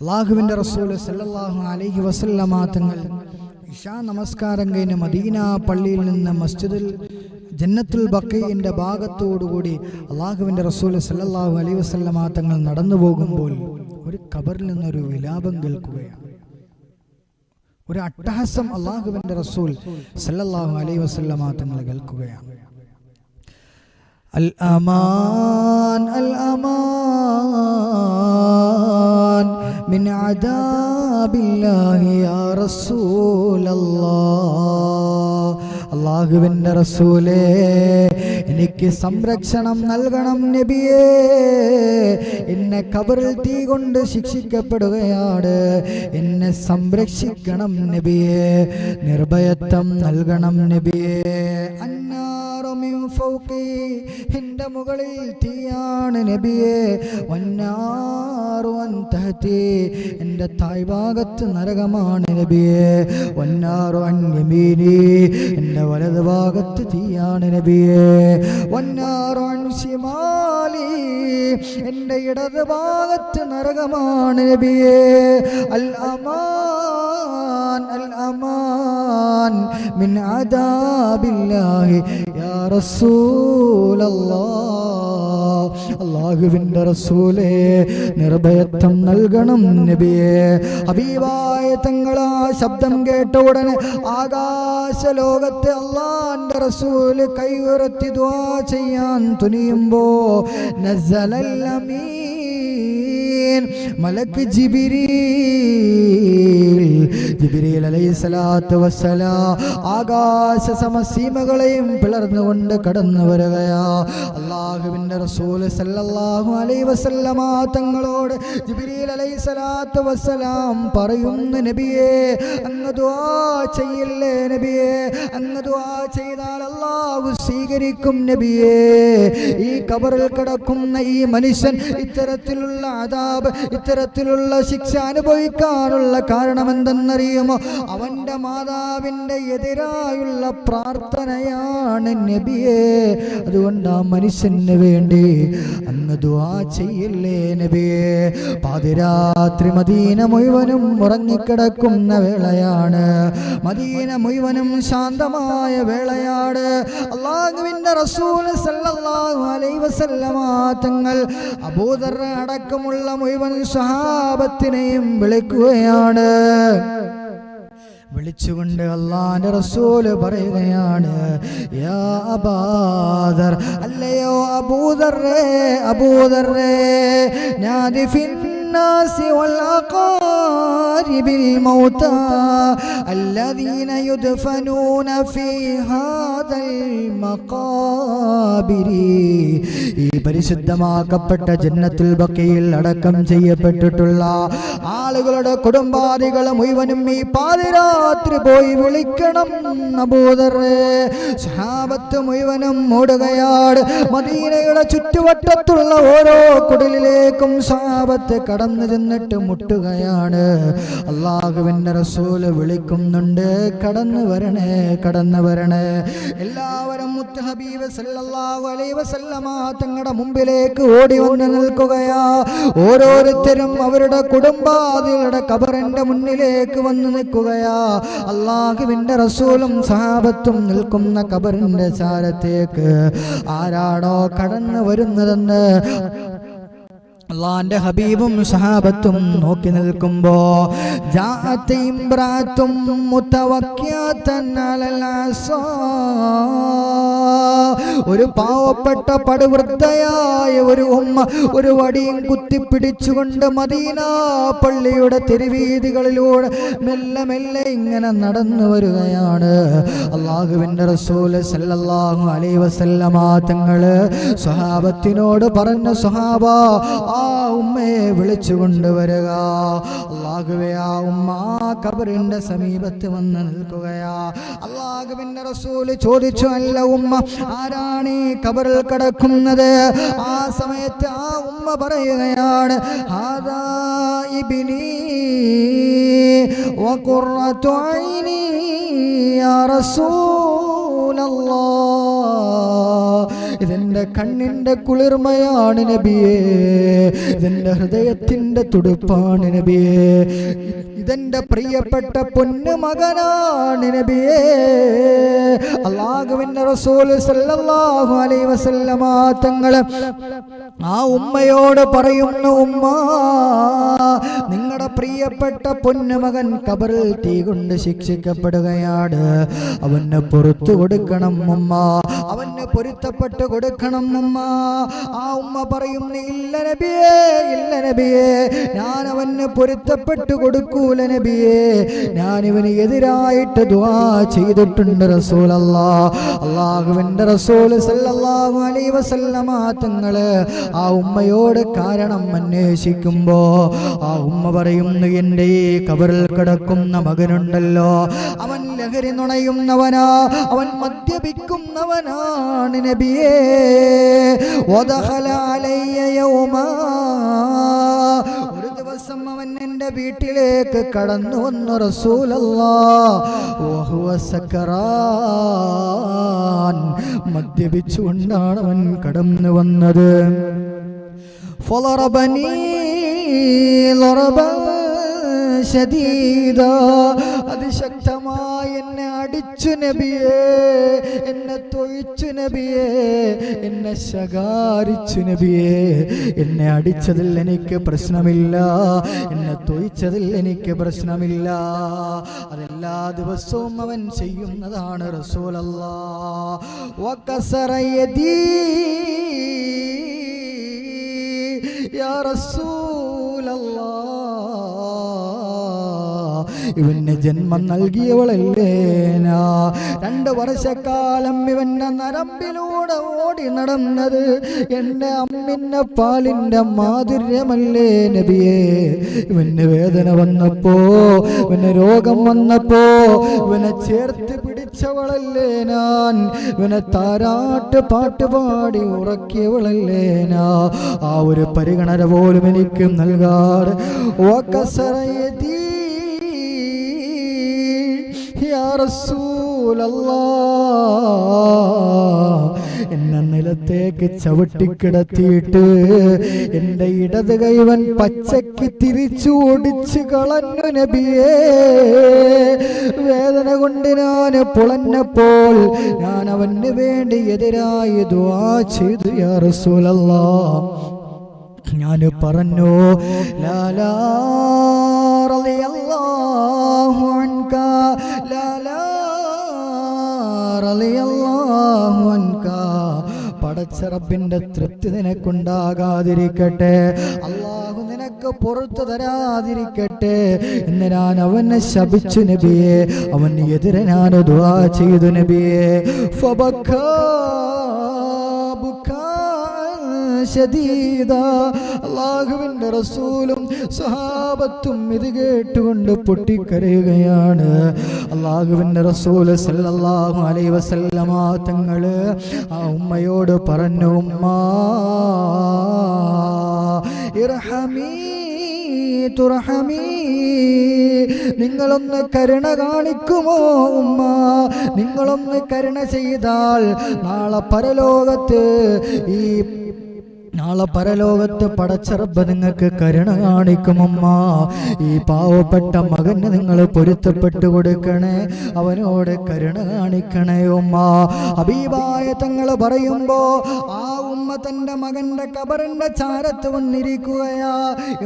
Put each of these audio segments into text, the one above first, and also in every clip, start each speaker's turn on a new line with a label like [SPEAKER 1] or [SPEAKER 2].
[SPEAKER 1] അല്ലാഹുവിൻ്റെ റസൂൽ സല്ലല്ലാഹു അലൈഹി വസല്ലമ തങ്ങൾ ഇശാ നമസ്കാരം കഴിഞ്ഞ് മദീന പള്ളിയിൽ നിന്ന് മസ്ജിദുൽ ജന്നത്തുൽ ബഖീഇന്റെ ഭാഗത്തോടുകൂടി അല്ലാഹുവിൻ്റെ റസൂൽ സല്ലല്ലാഹു അലൈഹി വസല്ലമ തങ്ങൾ നടന്നു പോകുമ്പോൾ ഒരു ഖബറിൽ നിന്നൊരു വിലാപം കേൾക്കുകയാണ്. ഒരു അട്ടഹാസം അല്ലാഹുവിൻ്റെ റസൂൽ സല്ലല്ലാഹു അലൈഹി വസല്ലമ തങ്ങൾ കേൾക്കുകയാണ്. അൽ അമാൻ അൽ അമാൻ മിൻ അദാബില്ലാഹി യാ റസൂലല്ലാഹ്. അല്ലാഹുവിൻ്റെ റസൂലേ, എനിക്ക് സംരക്ഷണം നൽകണം നബിയേ. എന്നെ ഖബറിൽ തീ കൊണ്ട് ശിക്ഷിക്കപ്പെടുകയാണ്, എന്നെ സംരക്ഷിക്കണം നബിയേ. നിർഭയത്വം നൽകണം നബിയേ. എന്റെ മുകളിൽ തീയാണ് നബിയേ. വന്നാറു അൻ തഹ്തി, എന്റെ താഴ്ഭാഗത്ത് നരകമാണ് നബിയേ. വന്നാറു അൻ യമീനി, എന്റെ വലത് ഭാഗത്ത് തീയാണ് നബിയേ. വന്നാറു അൻ ശിമാലി, എന്റെ ഇടത് ഭാഗത്ത് നരകമാണ് നബിയേ. അൽ അമാൻ അൽ അമാൻ മിൻ അദാബില്ലാഹി യാ റസൂലല്ലാഹ്. അല്ലാഹുവിൻ്റെ റസൂലേ, നിർഭയത്വം നൽകണം നബിയേ. ഹബീബായ തങ്ങൾ ആ ശബ്ദം കേട്ട ഉടനെ ആകാശലോകത്തെ അല്ലാഹുവിൻ്റെ റസൂല് കൈ ഉയർത്തി ദുആ ചെയ്യാൻ തുനിയുമ്പോ നസലൽ അമീൻ മലക്ക് ജിബ്രീൽ അലൈഹിസ്സലാത്തു വസ്സലാം ആകാശ സമസീമകളെയും പിളർന്നുകൊണ്ട് കടന്നു വരികയാ. അല്ലാഹുവിൻ്റെ റസൂൽ സല്ലല്ലാഹു അലൈഹി വസല്ലമ തങ്ങളോട് ജിബ്രീൽ അലൈഹിസ്സലാത്തു വസ്സലാം പറയുന്നു, നബിയേ അങ്ങ് ദുആ ചെയ്യില്ലേ നബിയേ. അങ്ങ് ദുആ ചെയ്താൽ അല്ലാഹു സ്വീകരിക്കും നബിയേ. ഈ ഖബറിൽ കിടക്കുന്ന ഈ മനുഷ്യൻ ഇത്തരത്തിലുള്ള അദാബ്, ഇത്തരത്തിലുള്ള ശിക്ഷ അനുഭവിക്കാനുള്ള കാരണം എന്തെന്നറിയുമോ? അവന്റെ മാതാവിന്റെ എതിരായുള്ള പ്രാർത്ഥനയാണ് നബിയേ. അതുകൊണ്ട് ആ മനുഷ്യന് വേണ്ടി അങ്ങ് ദുആ ചെയ്യില്ലേ നബിയേ. പാതിരാത്രി മദീന മുഴുവനും ഉറങ്ങിക്കിടക്കുന്ന വേളയാണ്, മദീന മുഴുവനും ശാന്തമായ വേളയാണ്. അല്ലാഹുവിൻ്റെ റസൂൽ സല്ലല്ലാഹു അലൈഹി വസല്ലമ തങ്ങൾ അബൂദർ അടക്കമുള്ള മുഴുവൻ സ്വഹാബത്തിനെയും വിളിക്കുകയാണ്. വിളിച്ചുകൊണ്ട് അല്ലാഹുവിൻ്റെ റസൂൽ പറയുകയാണ്, യാ അബൂദർ, അല്ലയോ അബൂദറേ, അബൂദറേ, നാദി ഫിന്നാസി വൽ അഖാരിബിൽ മൗതാ الذين يدفنون في هذا المقابر. ഈ പരിശുദ്ധമാക്കപ്പെട്ട ജന്നത്തുൽ ബഖീൽ അടക്കം ചെയ്യപ്പെട്ടിട്ടുള്ള ആളുകളുടെ കുടുംബാദികൾ മുഴുവനും ഈ പാതിരാത്രി പോയി വിളിക്കണം അബൂദറേ. സ്വഹാബത്ത് മുഴുവനും ഓടുകയാണ്. മദീനയുടെ ചുറ്റുവട്ടത്തുള്ള ഓരോ കുടിലിലേക്കും സ്വഹാബത്ത് കടന്നു ചെന്നിട്ട് മുട്ടുകയാണ്. അല്ലാഹുവിൻ്റെ റസൂല് വിളിക്കുന്നുണ്ട്, കടന്നു വരണേ, കടന്നു വരണേ. എല്ലാവരും മുത്ത് ഹബീബ് സല്ലല്ലാഹു അലൈഹി വസല്ലമ തങ്ങളുടെ മുമ്പിലേക്ക് ഓടി വന്ന് നിൽക്കുകയാ. ഓരോരുത്തരും അവരുടെ കുടുംബാദികളുടെ ഖബറിന്റെ മുന്നിലേക്ക് വന്ന് നിൽക്കുകയാ. അല്ലാഹുവിൻ്റെ റസൂലും സഹാബത്തും നിൽക്കുന്ന ഖബറിന്റെ ചാരത്തേക്ക് ആരാണോ കടന്നു വരുന്നതെന്ന് അല്ലാഹുവിൻ്റെ ഹബീബും സഹാബത്തും നോക്കി നിൽക്കുമ്പോ ജാഅത്ത് ഇംറാത്തും മുതവക്കിയതൻ അലൽ അസാ, ഒരു പാവപ്പെട്ട പടുവൃദ്ധയായ ഒരു ഉമ്മ ഒരു വടിയും കുത്തിപ്പിടിച്ചുകൊണ്ട് മദീന പള്ളിയുടെ തെരുവീതികളിലൂടെ മെല്ലെ മെല്ലെ ഇങ്ങനെ നടന്നു വരികയാണ്. അല്ലാഹുവിൻ്റെ റസൂൽ സല്ലല്ലാഹു അലൈഹി വസല്ലമ തങ്ങള് സ്വഹാബത്തിനോട് പറഞ്ഞു, സ്വഹാബ, ആ ഉമ്മയെ വിളിച്ചു കൊണ്ടുവരിക. അല്ലാഹുവേ, ആ ഉമ്മ ഖബറിന്റെ സമീപത്ത് വന്ന് നിൽക്കുകയാ. അല്ലാഹുവിൻ്റെ റസൂൽ ചോദിച്ചു, അല്ല ഉമ്മ, ആരാണ് ഈ ഖബറിൽ കിടക്കുന്നത്? ആ സമയത്ത് ആ ഉമ്മ പറയുകയാണ്, ഹാദാ ഇബ്നീ വഖുറത്തു ഐനി യാ റസൂലല്ലാഹ്. ഇതെന്റെ കണ്ണിന്റെ കുളിർമയാണ് നബിയേ, ഇതെന്റെ ഹൃദയത്തിന്റെ തുടുപ്പാണ് നബിയേ, ഇതെന്റെ പ്രിയപ്പെട്ട പൊന്നുമകനാണ് നബിയേ. അല്ലാഹുവിന്റെ റസൂൽ സല്ലല്ലാഹു അലൈഹി വസല്ലമ തങ്ങൾ ആ ഉമ്മയോട് പറയുന്നു, ഉമ്മ, നിങ്ങളുടെ പ്രിയപ്പെട്ട പൊന്നുമകൻ ഖബറിൽ തീ കൊണ്ട് ശിക്ഷിക്കപ്പെടുകയാണ്, അവന് പുറത്തു കൊടുക്കണം ഉമ്മ, അവന് പൊരുത്തപ്പെട്ട് കൊടുക്കണം ഉമ്മ. ആ ഉമ്മ പറയുന്നു, ഇല്ല നബിയേ, ഇല്ല നബിയേ, ഞാൻ അവന് പൊരുത്തപ്പെട്ട് കൊടുക്കൂല നബിയേ, ഞാൻ ഇവന് എതിരായിട്ട് ദുആ ചെയ്തിട്ടുണ്ട് റസൂലല്ലാഹ്. അല്ലാഹുവിന്റെ റസൂൽ സല്ലല്ലാഹു അലൈഹി വസല്ലമ തങ്ങള് ആ ഉമ്മയോട് കാരണം അന്വേഷിക്കുമ്പോ ആ ഉമ്മ പറയുന്നു, എൻ്റെ ഈ ഖബറിൽ കിടക്കുന്ന മകനുണ്ടല്ലോ, അവൻ ലഹരി നുണയുന്നവനാ, അവൻ മദ്യപിക്കുന്നവനാണ് നബിയേ. വദഖല അലയ്യ യൗമാ, ഒരു ദിവസം അവൻ എൻ്റെ വീട്ടിലേക്ക് കടന്നു വന്നു റസൂലല്ലാഹ്, വഹുവ സക്കറാൻ, മദ്യപിച്ചുകൊണ്ടാണ് അവൻ കടന്നു വന്നത്. ഫളറബനി ലറബൻ ശദീദാ, അതിശക്തമായി എന്നെ അടിച്ചു നബിയേ, എന്നെ തൊഴിച്ചു നബിയേ, എന്നെ ശകാരിച്ചു നബിയേ. എന്നെ അടിച്ചതിൽ എനിക്ക് പ്രശ്നമില്ല, എന്നെ തൊഴിച്ചതിൽ എനിക്ക് പ്രശ്നമില്ല, അതെല്ലാ ദിവസവും അവൻ ചെയ്യുന്നതാണ് റസൂലല്ലാഹ്. വകസറ യദീ യാ റസൂലല്ലാഹ്, ഇവന് ജന്മം നൽകിയവളല്ലേ ഞാ, 2 വർഷക്കാലം ഇവന്റെ നരമ്പിലൂടെ ഓടി നടന്നത് എൻ്റെ അമ്മിന്റെ പാലിന്റെ മാധുര്യമല്ലേ നബിയേ. ഇവന് വേദന വന്നപ്പോ, ഇവന് രോഗം വന്നപ്പോ ഇവനെ ചേർത്ത് പിടിച്ചവളല്ലേ ഞാൻ, ഇവനെ താരാട്ട് പാട്ടുപാടി ഉറക്കിയവളല്ലേ ഞാ, ആ ഒരു പരിഗണന പോലും എനിക്ക് നൽകാറ്. യാ റസൂലല്ലാഹ്, എന്നെ നിലത്തേക്ക് ചവിട്ടിക്കിടത്തിയിട്ട് എൻ്റെ ഇടത് കൈവൻ പച്ചയ്ക്ക് തിരിച്ചു ഓടിച്ചു കളഞ്ഞു നബിയേ. വേദന കൊണ്ട് ഞാൻ പുളഞ്ഞപ്പോൾ ഞാൻ അവന് വേണ്ടി എതിരായി ദുആ ചെയ്തു യാ റസൂലല്ലാഹ്. ഞാൻ പറഞ്ഞു, ലാ ലാ റളിയല്ലാഹു അൻക, ലാ ലാ റളിയല്ലാഹു അൻക, പടച്ച റബ്ബിന്റെ തൃപ്തി നിനക്കുണ്ടാകാതിരിക്കട്ടെ, അല്ലാഹു നിനക്ക് പുറത്തു തരാതിരിക്കട്ടെ എന്ന് ഞാൻ അവനെ ശപിച്ചു നബിയെ. അവന് എതിരെ ഞാൻ ദുആ ചെയ്തു നബിയെ. ഫബക്കാ അല്ലാഹുവിന്റെ റസൂലും സഹാബത്തും ഇത് കേട്ടുകൊണ്ട് പൊട്ടിക്കരയുകയാണ്. അല്ലാഹുവിന്റെ റസൂൽ സല്ലല്ലാഹു അലൈഹി വസല്ലമ തങ്ങള് ആ ഉമ്മയോട് പറഞ്ഞു, ഉമ്മ ഇർഹമീ തുർഹമീ, നിങ്ങളൊന്ന് കരുണ കാണിക്കുമോ ഉമ്മ? നിങ്ങളൊന്ന് കരുണ ചെയ്താൽ നാളെ പരലോകത്ത് പടച്ച റബ്ബ് നിങ്ങൾക്ക് കരുണ കാണിക്കുമമ്മ. ഈ പാവപ്പെട്ട മകന് നിങ്ങൾ പൊരുത്തപ്പെട്ടു കൊടുക്കണേ, അവനോട് കരുണ കാണിക്കണേ ഉമ്മ. ഹബീബായ തങ്ങൾ പറയുമ്പോ ആ ഉമ്മ തന്റെ മകന്റെ ഖബറിന്റെ ചാരത്ത് വന്നിരിക്കുകയാ.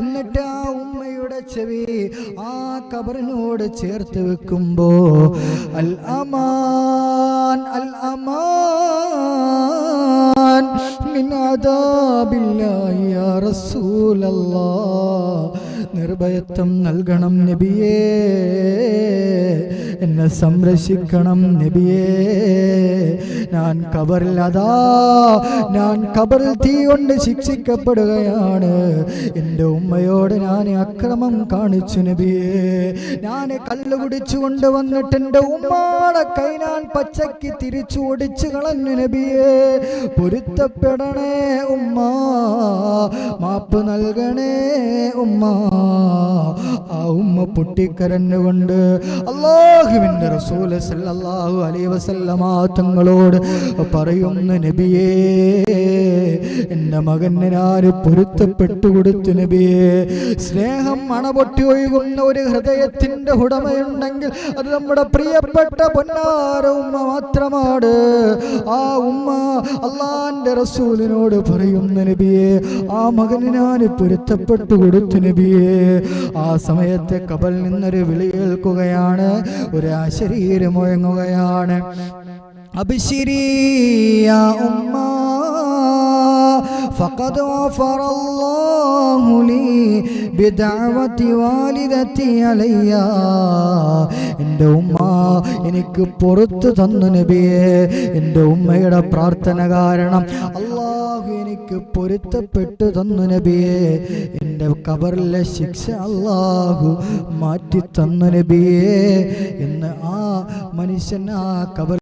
[SPEAKER 1] എന്നിട്ട് ആ ഉമ്മയുടെ ചെവി ആ ഖബറിനോട് ചേർത്ത് വെക്കുമ്പോ അൽ അമാൻ അൽ അമാൻ മിൻ അദാബില്ലാഹി യാ റസൂലല്ലാഹ്, നിർഭയത്വം നൽകണം നബിയേ, എന്നെ സംരക്ഷിക്കണം നബിയേ. ഞാൻ ഖബറിൽ തീ കൊണ്ട് ശിക്ഷിക്കപ്പെടുകയാണ്. എൻ്റെ ഉമ്മയോട് ഞാൻ അക്രമം കാണിച്ചു നബിയേ. ഞാൻ കല്ല് കുടിച്ചു കൊണ്ടുവന്നിട്ട് എൻ്റെ ഉമ്മയുടെ കൈ ഞാൻ പച്ചയ്ക്ക് തിരിച്ചു ഓടിച്ചു കളഞ്ഞു നബിയേ. പൊരുത്തപ്പെടണേ ഉമ്മ, മാപ്പ് നൽകണേ ഉമ്മ. ആ ഉമ്മ പൊട്ടിക്കരഞ്ഞുകൊണ്ട് അല്ലാഹുവിൻ്റെ റസൂൽ സല്ലല്ലാഹു അലൈഹി വസല്ലമ തങ്ങളോട് പറയുന്നു, നബിയേ, എൻ്റെ മകനെ ഞാൻ പൊരുത്തപ്പെട്ടു കൊടുത്തു നബിയേ. സ്നേഹം അണപൊട്ടി ഒഴുകുന്ന ഒരു ഹൃദയത്തിൻ്റെ ഉടമയുണ്ടെങ്കിൽ അത് നമ്മുടെ പ്രിയപ്പെട്ട പൊന്നാര ഉമ്മ മാത്രമാണ്. ആ ഉമ്മ അള്ളാന്റെ റസൂലിനോട് പറയുന്നു, നബിയേ, ആ മകന് ഞാൻ പൊരുത്തപ്പെട്ടു കൊടുത്തു നബിയേ. ആ സമയത്തെ കബറിൽ നിന്നൊരു വിളി കേൾക്കുകയാണ്, ഒരു ശരീരം മുഴങ്ങുകയാണ്. അബ്ശിരി യാ ഉമ്മ ഫഖദ് ഗഫറ അല്ലാഹു ലീ ബിദഅവതി വാലിദതി അലയ്യ. എൻ്റെ ഉമ്മ എനിക്ക് പുറത്തു തന്നു നബിയേ. എൻ്റെ ഉമ്മയുടെ പ്രാർത്ഥന കാരണം അല്ലാഹു എനിക്ക് പൊരുത്തപ്പെട്ടു തന്നു നബിയേ. എൻ്റെ ഖബറിലെ ശിക്ഷ അല്ലാഹു മാറ്റി തന്നു നബിയേ എന്ന് ആ മനുഷ്യൻ ആ ഖബർ